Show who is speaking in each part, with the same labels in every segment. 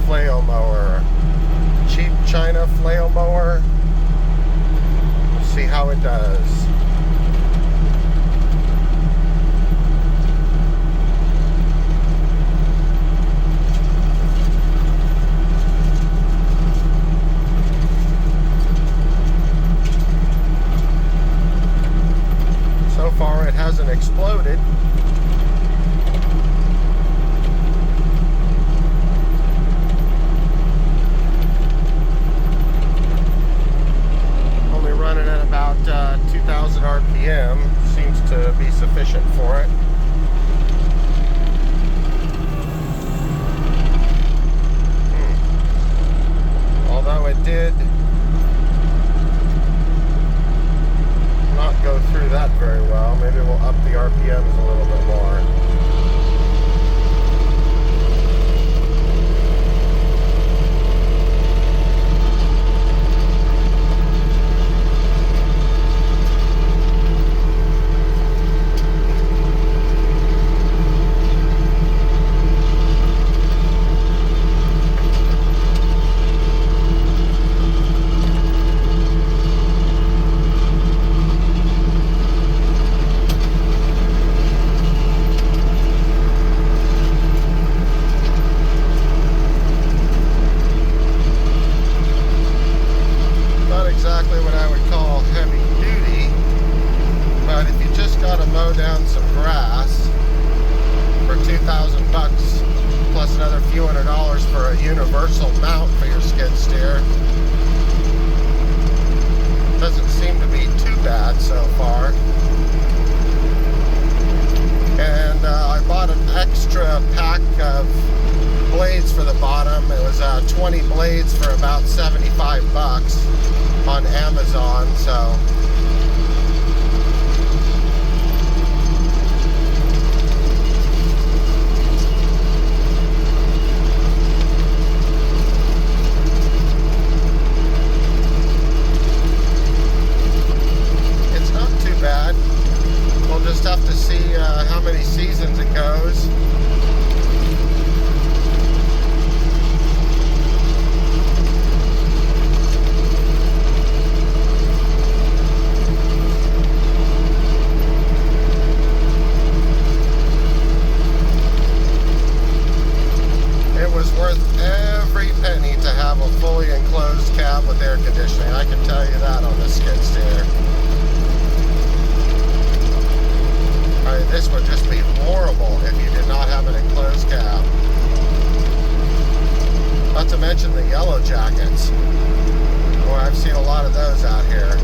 Speaker 1: flail mower. Cheap China flail mower. See how it does. So far it hasn't exploded. Only running at about 2,000 RPM. Seems to be sufficient for it. Although it did not go through that very well. Maybe we'll up the RPMs a little bit more. Exactly what I would call heavy duty, but if you just got to mow down some grass for 2,000 bucks plus another few $100s for a universal mount for your skid steer, doesn't seem to be too bad so far. And I bought an extra pack of blades for the bottom. It was 20 blades for about 75 bucks on Amazon, so it's not too bad. We'll just have to see how many seasons it goes. Worth every penny to have a fully enclosed cab with air conditioning. I can tell you that on the skid steer. I mean, this would just be horrible if you did not have an enclosed cab. Not to mention the yellow jackets. Boy, I've seen a lot of those out here.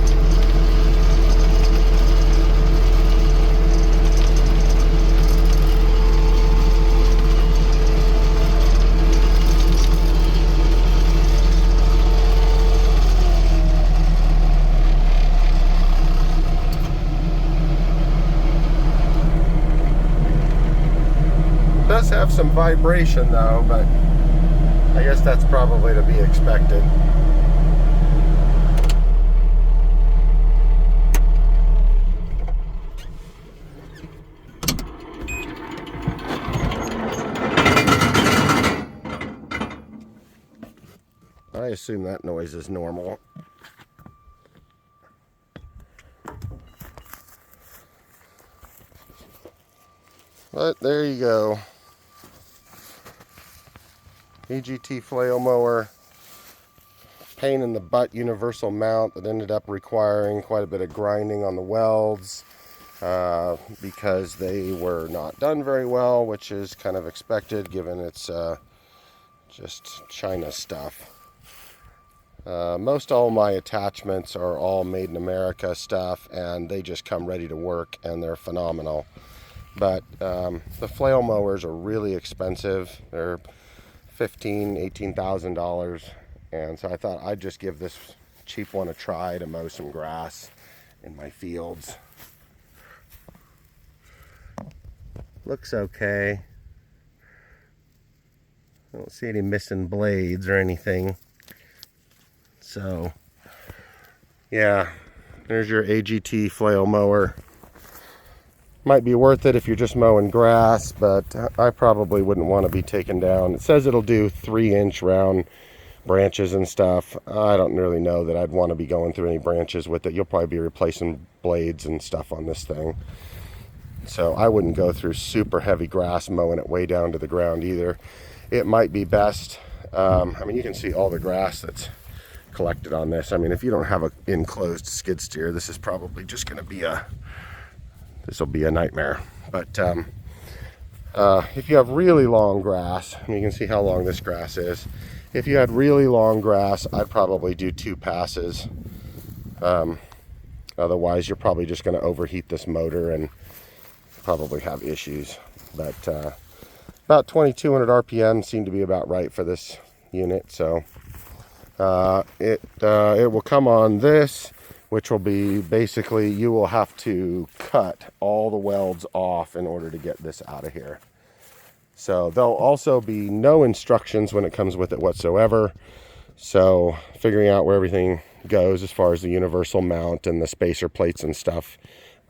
Speaker 1: Does have some vibration though, but I guess that's probably to be expected. I assume that noise is normal. But there you go. AGT flail mower, pain in the butt universal mount that ended up requiring quite a bit of grinding on the welds because they were not done very well, which is kind of expected given it's just China stuff. Most all my attachments are all made in America stuff, and they just come ready to work and they're phenomenal. But the flail mowers are really expensive. They're $18,000, and so I thought I'd just give this cheap one a try to mow some grass in my fields. Looks okay. I don't see any missing blades or anything. So yeah, there's your AGT flail mower. Might be worth it if you're just mowing grass, but I probably wouldn't want to be taken down. It says it'll do 3-inch round branches and stuff. I don't really know that I'd want to be going through any branches with it. You'll probably be replacing blades and stuff on this thing. So I wouldn't go through super heavy grass mowing it way down to the ground either. It might be best. I mean, you can see all the grass that's collected on this. I mean, if you don't have an enclosed skid steer, this is probably just going to be this will be a nightmare. But if you have really long grass, and you can see how long this grass is. If you had really long grass, I'd probably do 2 passes. Otherwise, you're probably just going to overheat this motor and probably have issues. But about 2200 RPM seem to be about right for this unit. So it will come on this, which will be basically, you will have to cut all the welds off in order to get this out of here. So there'll also be no instructions when it comes with it whatsoever. So figuring out where everything goes as far as the universal mount and the spacer plates and stuff,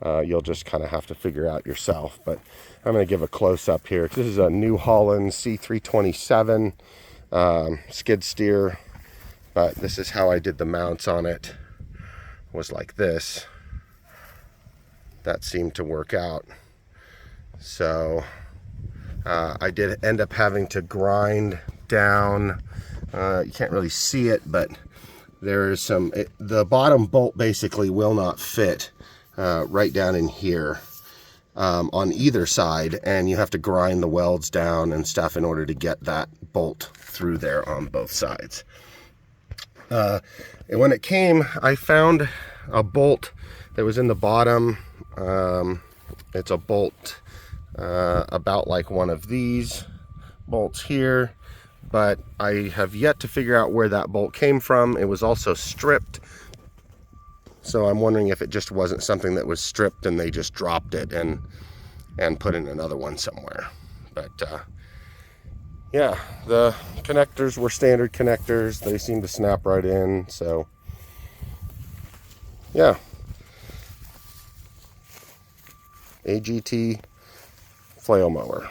Speaker 1: you'll just kind of have to figure out yourself. But I'm going to give a close-up here. This is a New Holland C327 skid steer, but this is how I did the mounts on it. Was like this. That seemed to work out. So I did end up having to grind down. You can't really see it, but there is some, the bottom bolt basically will not fit right down in here on either side, and you have to grind the welds down and stuff in order to get that bolt through there on both sides. And when it came, I found a bolt that was in the bottom. It's a bolt about like one of these bolts here, but I have yet to figure out where that bolt came from. It was also stripped, so I'm wondering if it just wasn't something that was stripped and they just dropped it and put in another one somewhere. But yeah, the connectors were standard connectors. They seem to snap right in. So yeah, AGT flail mower.